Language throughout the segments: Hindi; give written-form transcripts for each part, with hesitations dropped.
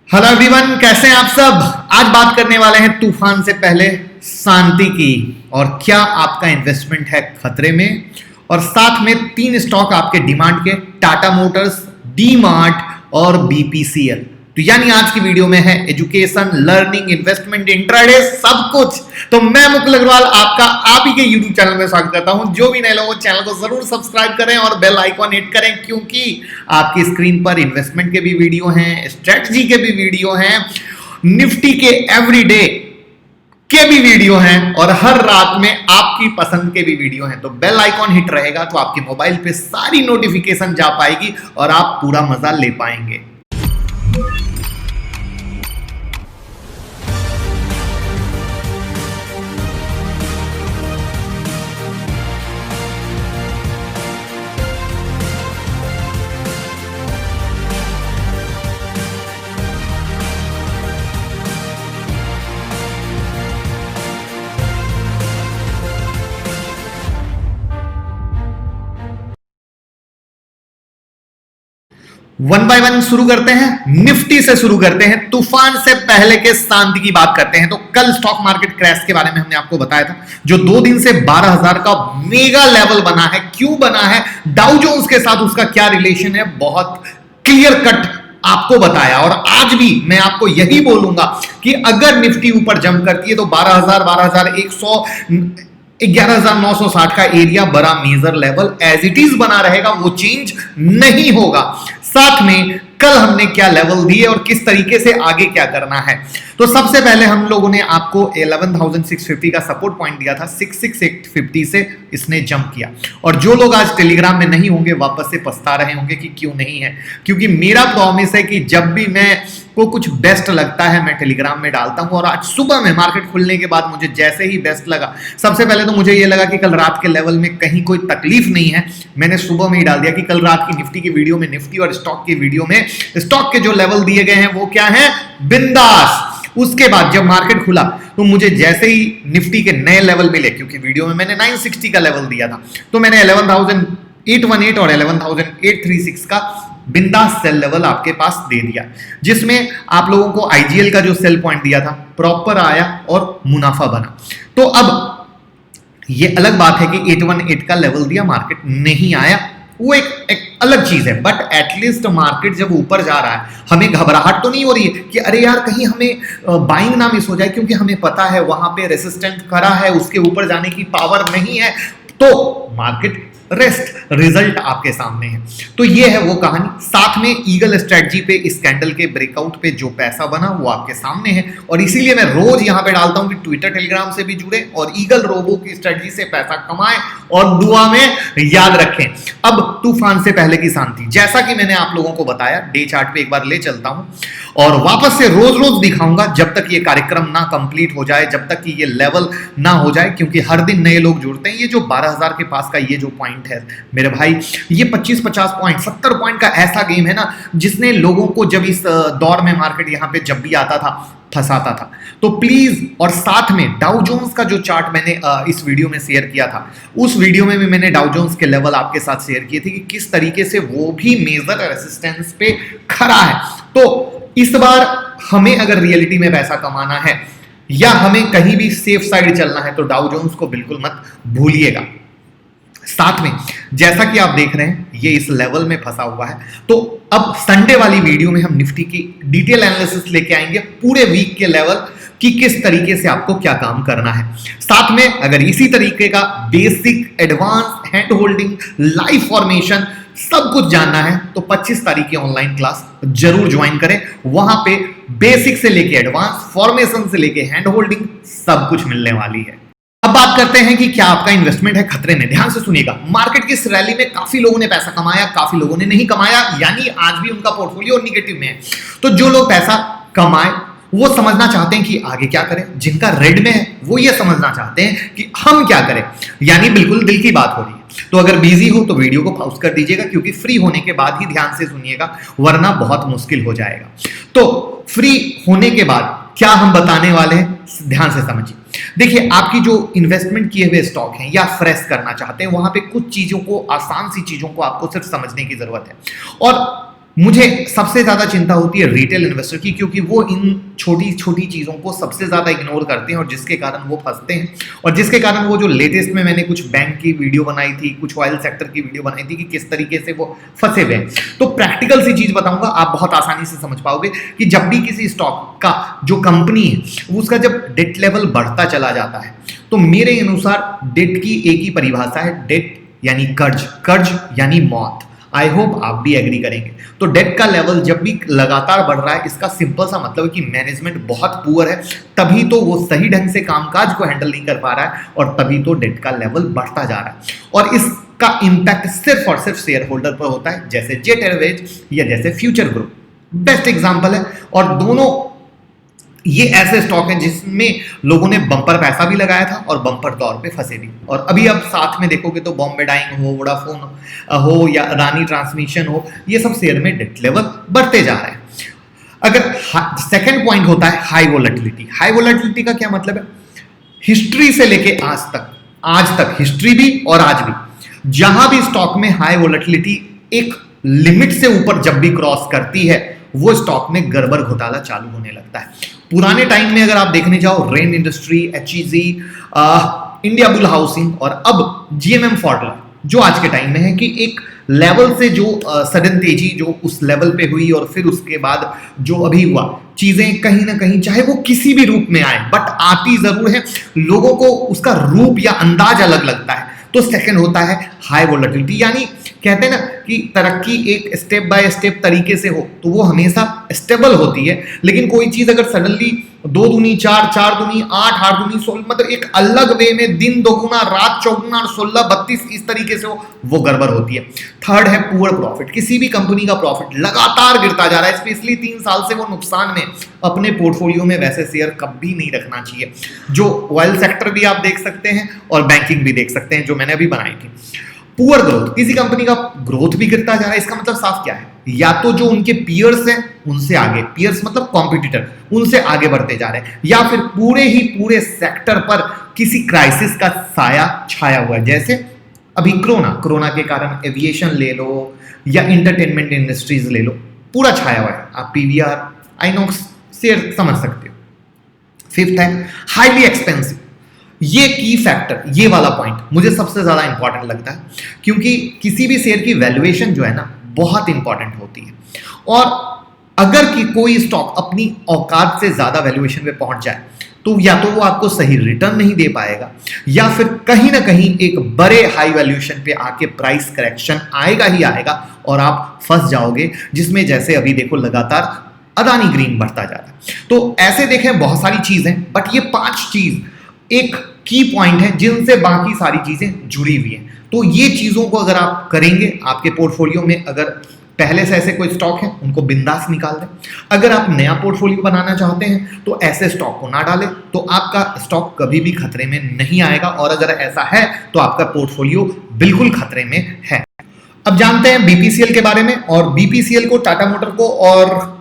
हेलो एवरीवन, कैसे हैं आप सब। आज बात करने वाले हैं तूफान से पहले शांति की और क्या आपका इन्वेस्टमेंट है खतरे में। और साथ में 3 स्टॉक आपके डिमांड के, टाटा मोटर्स, डी मार्ट और बीपीसीएल। तो यानी आज की वीडियो में है एजुकेशन, लर्निंग, इन्वेस्टमेंट, इंट्राडे, सब कुछ। तो मैं मुकुल अग्रवाल आपका आप ही के यूट्यूब चैनल में स्वागत करता हूं। जो भी नए लोग चैनल को जरूर सब्सक्राइब करें और बेल आइकॉन हिट करें, क्योंकि आपकी स्क्रीन पर इन्वेस्टमेंट के भी वीडियो हैं, स्ट्रेटजी के भी वीडियो हैं, निफ्टी के एवरीडे के भी वीडियो हैं और हर रात में आपकी पसंद के भी वीडियो हैं। तो बेल आइकॉन हिट रहेगा तो आपके मोबाइल पे सारी नोटिफिकेशन जा पाएगी और आप पूरा मजा ले पाएंगे। वन बाय वन शुरू करते हैं। निफ्टी से शुरू करते हैं, तूफान से पहले के शांति की बात करते हैं। तो कल स्टॉक मार्केट क्रैश के बारे में हमने आपको बताया था, जो 2 दिन से 12,000 का मेगा लेवल बना है। क्यों बना है, डाउ जोन्स के साथ उसका क्या रिलेशन है, बहुत क्लियर कट आपको बताया। और आज भी मैं आपको यही बोलूंगा कि अगर निफ्टी ऊपर जंप करती है तो 12,000, 12,100, 11,960 का एरिया बड़ा major level as it is बना रहेगा, वो चेंज नहीं होगा। साथ में कल हमने क्या लेवल दिए और किस तरीके से आगे क्या करना है। तो सबसे पहले हम लोगों ने आपको 11,650 का सपोर्ट पॉइंट दिया था। 6,650 से इसने जंप किया और जो लोग आज टेलीग्राम में नहीं होंगे वापस से पछता रहे होंगे कि क्यों नहीं है, क्योंकि मेरा प्रॉमिस है कि जब भी मैं को कुछ बेस्ट लगता है मैं टेलीग्राम में डालता हूं। और आज सुबह में मार्केट खुलने के बाद मुझे जैसे ही बेस्ट लगा, सबसे पहले तो मुझे यह लगा कि कल रात के लेवल में कहीं कोई तकलीफ नहीं है। मैंने सुबह में ही डाल दिया कि कल रात की निफ्टी की वीडियो में, निफ्टी और स्टॉक की वीडियो में स्टॉक के जो लेवल दिए गए हैं वो क्या है, बिंदास। उसके बाद जब मार्केट खुला तो मुझे जैसे ही निफ्टी के नए लेवल मिले, क्योंकि वीडियो में मैंने 960 का लेवल दिया था, तो मैंने 11,818 और 11,836 का बिंदास सेल लेवल आपके पास दे दिया, जिसमें आप लोगों को आईजीएल का जो सेल पॉइंट दिया था प्रॉपर आया और मुनाफा बना। तो अब ये अलग बात है कि 818 का लेवल दिया, मार्केट नहीं आया, वो एक अलग चीज है। बट एटलीस्ट मार्केट जब ऊपर जा रहा है, हमें घबराहट तो नहीं हो रही है कि अरे यार कहीं हमें बाइंग ना मिस हो जाए, क्योंकि हमें पता है वहां पे रेसिस्टेंट खड़ा है, उसके ऊपर जाने की पावर नहीं है। तो मार्केट रेस्ट, रिजल्ट आपके सामने है। तो ये है वो कहानी। साथ में ईगल स्ट्रेटजी पे, इस कैंडल के ब्रेकआउट पे जो पैसा बना वो आपके सामने है और इसीलिए मैं रोज यहां पे डालता हूं कि ट्विटर, टेलीग्राम से भी जुड़े और ईगल रोबो की स्ट्रेटजी से पैसा कमाएं और दुआ में याद रखें। अब तूफान से पहले की शांति, जैसा कि मैंने आप लोगों को बताया, डे चार्ट पे एक बार ले चलता हूं और वापस से रोज रोज दिखाऊंगा जब तक ये कार्यक्रम ना कंप्लीट हो जाए, जब तक कि ये लेवल ना हो जाए, क्योंकि हर दिन नए लोग जुड़ते हैं। ये जो 12,000 के पास का ये जो पॉइंट है मेरे भाई, ये 25-50 पॉइंट, 70 पॉइंट का ऐसा गेम है ना, जिसने लोगों को जब इस दौर में मार्केट यहां पे जब भी आता था फंसाता था। तो प्लीज, और साथ में डाउ जोन्स का जो चार्ट मैंने इस वीडियो में शेयर किया था, उस वीडियो में भी मैंने डाउ जोन्स के लेवल आपके साथ शेयर किए थे कि किस तरीके से वो भी मेजर रेजिस्टेंस पे खड़ा है। तो इस बार हमें अगर रियलिटी में पैसा कमाना है या हमें कहीं भी सेफ साइड चलना है तो डाउ जोन्स को बिल्कुल मत भूलिएगा। साथ में जैसा कि आप देख रहे हैं ये इस लेवल में फंसा हुआ है। तो अब संडे वाली वीडियो में हम निफ्टी की डिटेल एनालिसिस लेके आएंगे, पूरे वीक के लेवल कि किस तरीके से आपको क्या काम करना है। साथ में अगर इसी तरीके का basic, advance, hand holding, live formation सब कुछ जानना है तो 25 तारीख की ऑनलाइन क्लास जरूर ज्वाइन करें। वहां पे बेसिक से लेके एडवांस, फॉर्मेशन से लेके हैंड होल्डिंग सब कुछ मिलने वाली है। अब बात करते हैं कि क्या आपका इन्वेस्टमेंट है खतरे में। ध्यान से सुनिएगा, मार्केट की इस रैली में काफी लोगों ने पैसा कमाया, काफी लोगों ने नहीं कमाया, यानी आज भी उनका पोर्टफोलियो निगेटिव में है। तो जो लोग पैसा कमाए वो समझना चाहते हैं कि आगे क्या करें, जिनका रेड में है वो ये समझना चाहते हैं कि हम क्या करें, यानी बिल्कुल दिल की बात हो रही है। तो अगर बिजी हो तो वीडियो को पॉज कर दीजिएगा, क्योंकि फ्री होने के बाद ही ध्यान से सुनिएगा, वरना बहुत मुश्किल हो जाएगा। तो फ्री होने के बाद क्या हम बताने वाले हैं, ध्यान से समझिए। देखिए, आपकी जो इन्वेस्टमेंट किए हुए स्टॉक हैं या फ्रेश करना चाहते हैं, वहां पे कुछ चीजों को, आसान सी चीजों को आपको सिर्फ समझने की जरूरत है। और मुझे सबसे ज्यादा चिंता होती है रिटेल इन्वेस्टर की, क्योंकि वो इन छोटी छोटी चीजों को सबसे ज्यादा इग्नोर करते हैं और जिसके कारण वो फंसते हैं, और जिसके कारण वो जो लेटेस्ट में मैंने कुछ बैंक की वीडियो बनाई थी, कुछ ऑयल सेक्टर की वीडियो बनाई थी कि किस तरीके से वो फंसे हुए हैं। तो प्रैक्टिकल सी चीज बताऊंगा, आप बहुत आसानी से समझ पाओगे कि जब भी किसी स्टॉक का जो कंपनी है उसका जब डेट लेवल बढ़ता चला जाता है, तो मेरे अनुसार डेट की एक ही परिभाषा है, डेट यानी कर्ज, कर्ज यानी मौत। आई होप आप भी एग्री करेंगे। तो डेट का लेवल जब भी लगातार बढ़ रहा है, इसका सिंपल सा मतलब है कि मैनेजमेंट बहुत पुअर है, तभी तो वो सही ढंग से कामकाज को हैंडल नहीं कर पा रहा है और तभी तो डेट का लेवल बढ़ता जा रहा है। और इसका इंपैक्ट सिर्फ और सिर्फ शेयर होल्डर पर होता है, जैसे जेट एयरवेज या जैसे फ्यूचर ग्रुप बेस्ट एग्जांपल है। और दोनों ये ऐसे स्टॉक हैं जिसमें लोगों ने बम्पर पैसा भी लगाया था और बम्पर दौर पे फंसे भी। और अभी अब साथ में देखोगे तो बॉम्बे डाइंग हो, वोडाफोन हो या अडानी ट्रांसमिशन हो, ये सब शेयर में डेट लेवल बढ़ते जा रहे हैं। अगर सेकंड पॉइंट होता है हाई वोलेटिलिटी। हाई वोलेटिलिटी का क्या मतलब है? हिस्ट्री से लेके आज तक हिस्ट्री भी और आज भी जहां भी स्टॉक में हाई वोलेटिलिटी एक लिमिट से ऊपर जब भी क्रॉस करती है, वो स्टॉक में गड़बड़ घोटाला चालू होने लगता है। पुराने टाइम में अगर आप देखने जाओ, rain industry, HEG, India bull housing और अब जीएमएम फॉर्टलर, जो आज के टाइम में है कि एक लेवल से जो सडन तेजी जो उस लेवल पे हुई और फिर उसके बाद जो अभी हुआ, चीजें कहीं ना कहीं चाहे वो किसी भी रूप में आए बट आती जरूर है, लोगों को उसका रूप या अंदाज अलग लगता है। तो सेकंड होता है हाई वोलेटिलिटी, यानी कहते हैं ना कि तरक्की एक स्टेप बाय स्टेप तरीके से हो तो वो हमेशा स्टेबल होती है, लेकिन कोई चीज अगर सडनली 2 दूनी 4, 4 दूनी 8, 8 दूनी 16, मतलब एक अलग वे में दिन दोगुना रात चौगुना 16 32 इस तरीके से हो, वो गड़बड़ होती है। थर्ड है पुअर प्रॉफिट। किसी भी कंपनी का प्रॉफिट लगातार गिरता जा रहा है, स्पेशली 3 साल से वो नुकसान में, अपने पोर्टफोलियो में वैसे शेयर कभी नहीं रखना चाहिए। जो ऑयल सेक्टर भी आप देख सकते हैं और बैंकिंग भी देख सकते हैं, जो मैंने अभी बनाई थी। पुअर ग्रोथ, किसी कंपनी का ग्रोथ भी गिरता जा रहा है, इसका मतलब साफ क्या है? या तो जो उनके पियर्स हैं उनसे आगे, पियर्स मतलब कॉम्पिटिटर, उनसे आगे बढ़ते जा रहे हैं, या फिर पूरे सेक्टर पर किसी क्राइसिस का साया छाया हुआ है। जैसे अभी कोरोना के कारण एविएशन ले लो या इंटरटेनमेंट इंडस्ट्रीज ले लो, पूरा छाया हुआ है। आप पीवीआर, आइनॉक्स शेयर समझ सकते हो। फिफ्थ है हाईली एक्सपेंसिव। ये की फैक्टर, ये वाला पॉइंट मुझे सबसे ज्यादा इंपॉर्टेंट लगता है, क्योंकि किसी भी शेयर की वैल्यूएशन जो है ना बहुत इंपॉर्टेंट होती है। और अगर कि कोई स्टॉक अपनी औकात से ज्यादा वैल्यूएशन पे पहुंच जाए तो या तो वो आपको सही रिटर्न नहीं दे पाएगा, या फिर कहीं ना कहीं एक बड़े हाई वैल्यूएशन पे आके प्राइस करेक्शन आएगा ही आएगा और आप फंस जाओगे, जिसमें जैसे अभी देखो लगातार अदानी ग्रीन बढ़ता जा रहा है। तो ऐसे देखें बहुत सारी चीजें, बट ये 5 चीज एक की पॉइंट है जिनसे बाकी सारी चीजें जुड़ी हुई हैं। तो ये चीजों को अगर आप करेंगे, आपके पोर्टफोलियो में अगर पहले से ऐसे कोई स्टॉक है उनको बिंदास निकाल दें। अगर आप नया पोर्टफोलियो बनाना चाहते हैं तो ऐसे स्टॉक को ना डालें, तो आपका स्टॉक कभी भी खतरे में नहीं आएगा, और अगर ऐसा है तो आपका पोर्टफोलियो बिल्कुल खतरे में है। अब जानते हैं बीपीसीएल के बारे में, और बीपीसीएल को, टाटा मोटर को और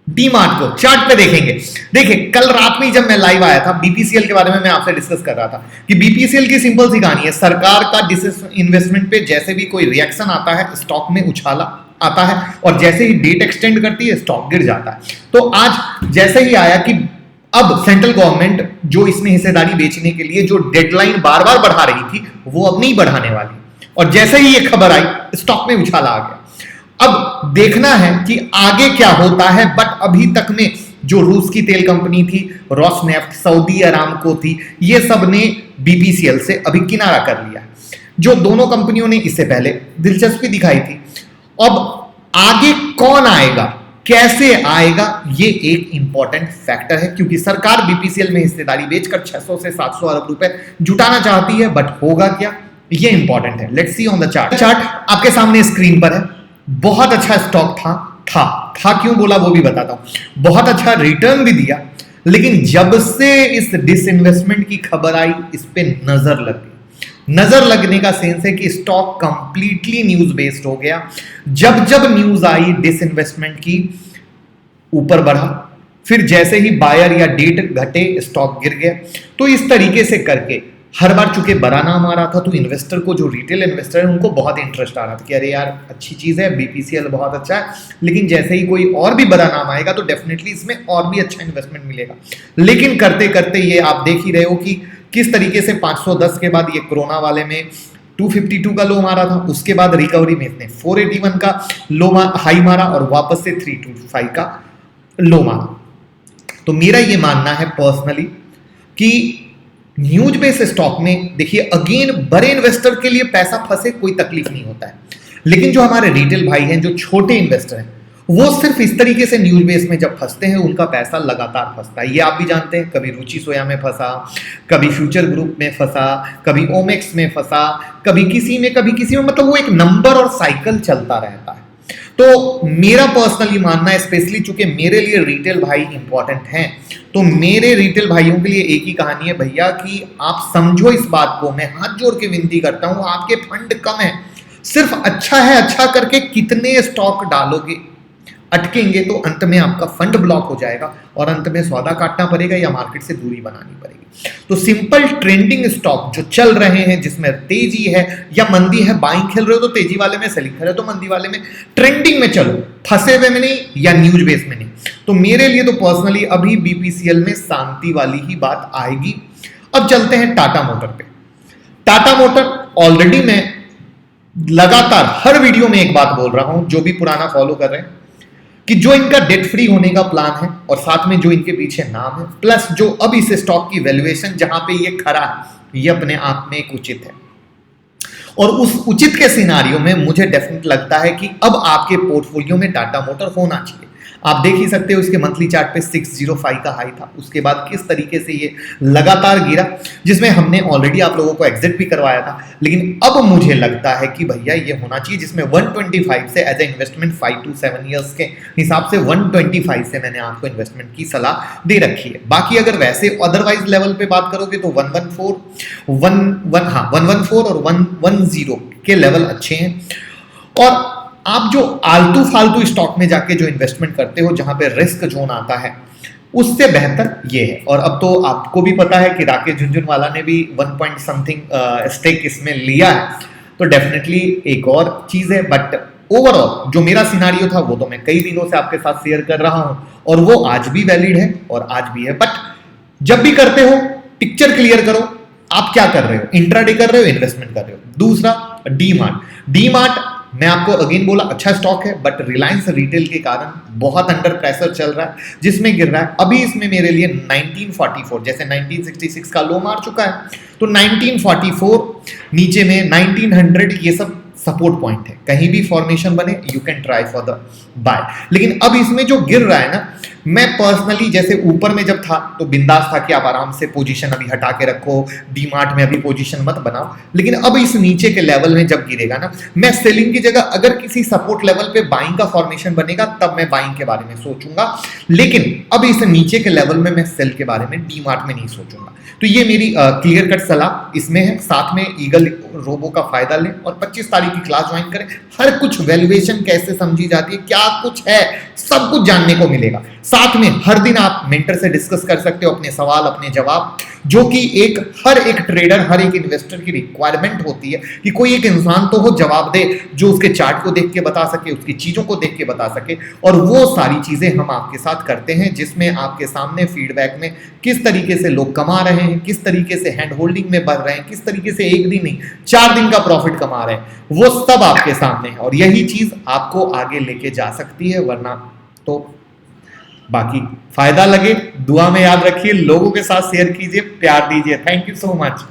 डीमार्ट को चार्ट पे देखेंगे। देखिए कल रात में जब मैं लाइव आया था, बीपीसीएल के बारे में मैं आपसे डिस्कस कर रहा था कि बीपीसीएल की सिंपल सी कहानी है, सरकार का डिसइन्वेस्टमेंट पे जैसे भी कोई रिएक्शन आता है, स्टॉक में उछाला आता है, और जैसे ही डेट एक्सटेंड करती है स्टॉक गिर जाता है। तो आज जैसे ही आया कि अब सेंट्रल गवर्नमेंट जो इसमें हिस्सेदारी बेचने के लिए जो डेडलाइन बार बार बढ़ा रही थी वो अब नहीं बढ़ाने वाली, और जैसे ही ये खबर आई स्टॉक में उछाला आ गया। अब देखना है कि आगे क्या होता है, बट अभी तक में जो रूस की तेल कंपनी थी, रोसनेफ्ट, सऊदी अरामको थी, ये सब ने बीपीसीएल से अभी किनारा कर लिया। जो दोनों कंपनियों ने इससे पहले दिलचस्पी दिखाई थी। अब आगे कौन आएगा, कैसे आएगा, ये एक इंपॉर्टेंट फैक्टर है, क्योंकि सरकार बीपीसीएल में हिस्सेदारी बेचकर 600 से 700 अरब रुपए जुटाना चाहती है, बट होगा क्या, ये इंपॉर्टेंट है। Let's see on the chart. Chart आपके सामने स्क्रीन पर है। बहुत अच्छा स्टॉक था क्यों बोला वो भी बताता हूं। बहुत अच्छा रिटर्न भी दिया, लेकिन जब से इस डिसइन्वेस्टमेंट की खबर आई, इस पे नजर लग गई। नजर लगने का सेंस है कि स्टॉक कंप्लीटली न्यूज बेस्ड हो गया। जब जब न्यूज आई डिसइन्वेस्टमेंट की, ऊपर बढ़ा, फिर जैसे ही बायर या डेट घटे स्टॉक गिर गया। तो इस तरीके से करके हर बार चूंकि बड़ा नाम आ रहा था तो इन्वेस्टर को, जो रिटेल इन्वेस्टर है, उनको बहुत इंटरेस्ट आ रहा था कि अरे यार अच्छी चीज़ है, बीपीसीएल बहुत अच्छा है, लेकिन जैसे ही कोई और भी बड़ा नाम आएगा तो डेफिनेटली इसमें और भी अच्छा इन्वेस्टमेंट मिलेगा। लेकिन करते करते ये आप देख ही रहे हो कि किस तरीके से 510 के बाद ये कोरोना वाले में 252 का लो मारा था, उसके बाद रिकवरी में इसने 481 का हाई मारा और वापस से 325 का लो मारा। तो मेरा ये मानना है पर्सनली कि न्यूज बेस्ड स्टॉक में देखिए अगेन बड़े इन्वेस्टर के लिए पैसा फंसे कोई तकलीफ नहीं होता है, लेकिन जो हमारे रिटेल भाई हैं, जो छोटे इन्वेस्टर हैं, वो सिर्फ इस तरीके से न्यूज बेस में जब फंसते हैं उनका पैसा लगातार फंसता है। ये आप भी जानते हैं, कभी रुचि सोया में फंसा, कभी फ्यूचर ग्रुप में फंसा, कभी ओमेक्स में फंसा, कभी किसी में, मतलब वो एक नंबर और साइकिल चलता रहता है। तो मेरा पर्सनली मानना है, स्पेशली चूंकि मेरे लिए रिटेल भाई इंपॉर्टेंट हैं, तो मेरे रिटेल भाइयों के लिए एक ही कहानी है भैया कि आप समझो इस बात को, मैं हाथ जोड़ के विनती करता हूं, आपके फंड कम है, सिर्फ अच्छा है, अच्छा करके कितने स्टॉक डालोगे, अटकेंगे तो अंत में आपका फंड ब्लॉक हो जाएगा और अंत में सौदा काटना पड़ेगा या मार्केट से दूरी बनानी पड़ेगी। तो सिंपल ट्रेंडिंग स्टॉक जो चल रहे हैं, जिसमें तेजी है या मंदी है, बाइंग खेल रहे हो तो तेजी वाले में, सेलिंग कर रहे हो तो मंदी वाले में, ट्रेंडिंग में चलो, फंसे हुए में नहीं या न्यूज बेस में नहीं। तो मेरे लिए तो पर्सनली अभी बीपीसीएल में शांति वाली ही बात आएगी। अब चलते हैं टाटा मोटर पे। टाटा मोटर ऑलरेडी मैं लगातार हर वीडियो में एक बात बोल रहा हूं, जो भी पुराना फॉलो कर रहे हैं, कि जो इनका डेट फ्री होने का प्लान है और साथ में जो इनके पीछे नाम है, प्लस जो अब इस स्टॉक की वैल्यूएशन जहां पे ये खड़ा है, ये अपने आप में एक उचित है। और उस उचित के सिनारियो में मुझे डेफिनेट लगता है कि अब आपके पोर्टफोलियो में टाटा मोटर होना चाहिए। आप देख ही सकते हो इसके मंथली चार्ट पे 605 का हाई था, उसके बाद किस तरीके से ये लगातार गिरा, जिसमें हमने ऑलरेडी आप लोगों को एग्जिट भी करवाया था। लेकिन अब मुझे लगता है कि भैया ये होना चाहिए, जिसमें 125 से as a investment 5 to 7 years के हिसाब से 125 से मैंने आपको इन्वेस्टमेंट की सलाह दे रखी है। बाकी अगर वैसे अदरवाइज लेवल पे बात करोगे तो 114 और 110 के लेवल अच्छे हैं। और आप जो आलतू फालतू स्टॉक में जाके जो इन्वेस्टमेंट करते हो, जहां पे रिस्क जोन आता है, उससे बेहतर ये है। और अब तो आपको भी पता है कि राकेश झुनझुनवाला ने भी 1 point something स्टेक इसमें लिया है, तो डेफिनेटली एक और चीज है। बट ओवरऑल जो मेरा सिनारियो था वो तो मैं कई दिनों से आपके साथ शेयर कर रहा हूं और वो आज भी वैलिड है और आज भी है। बट जब भी करते हो पिक्चर क्लियर करो, आप क्या कर रहे हो, इंट्राडे कर रहे हो, इन्वेस्टमेंट कर रहे हो। दूसरा डी-मार्ट मैं आपको अगेन बोला अच्छा स्टॉक है, बट रिलायंस रिटेल के कारण बहुत अंडर प्रेशर चल रहा है, जिसमें गिर रहा है। अभी इसमें मेरे लिए 1944 जैसे 1966 का लो मार चुका है, तो 1944 नीचे में 1900 ये सब सपोर्ट पॉइंट है, कहीं भी फॉर्मेशन बने you can try for the buy. लेकिन अब इसमें जो गिर रहा है ना, मैं पर्सनली जैसे ऊपर में जब था तो बिंदास था कि आप आराम से पोजीशन अभी हटा के रखो, डी-मार्ट में अभी पोजीशन मत बनाओ। लेकिन अब इस नीचे के लेवल में जब गिरेगा ना, मैं सेलिंग की जगह अगर किसी सपोर्ट लेवल पे बाइंग का फॉर्मेशन बनेगा तब मैं बाइंग के बारे में सोचूंगा, लेकिन अब इस नीचे के लेवल में मैं सेल के बारे में डी-मार्ट में नहीं सोचूंगा। तो ये मेरी क्लियर कट सलाह इसमें है। साथ में ईगल रोबो का फायदा लें और 25 तारीख की क्लास ज्वाइन करें। हर कुछ वैल्यूएशन कैसे समझी जाती है, क्या कुछ है, सब कुछ जानने को मिलेगा। साथ में हर दिन आप मेंटर से डिस्कस कर सकते हो अपने सवाल, अपने जवाब, जो कि हर एक ट्रेडर, हर एक इन्वेस्टर की रिक्वायरमेंट होती है कि कोई एक इंसान तो हो जवाब दे, जो उसके चार्ट को देख के बता सके, उसकी चीजों को देख के बता सके। और वो सारी चीजें हम आपके साथ करते हैं, जिसमें आपके सामने फीडबैक में किस तरीके से लोग कमा रहे हैं, किस तरीके से हैंड होल्डिंग में बढ़ रहे हैं, किस तरीके से एक दिन नहीं 4 दिन का प्रॉफिट कमा रहे हैं, वो सब आपके सामने है। और यही चीज आपको आगे लेके जा सकती है, वरना तो बाकी फायदा लगे दुआ में याद रखिए, लोगों के साथ शेयर कीजिए, प्यार दीजिए। Thank you so much.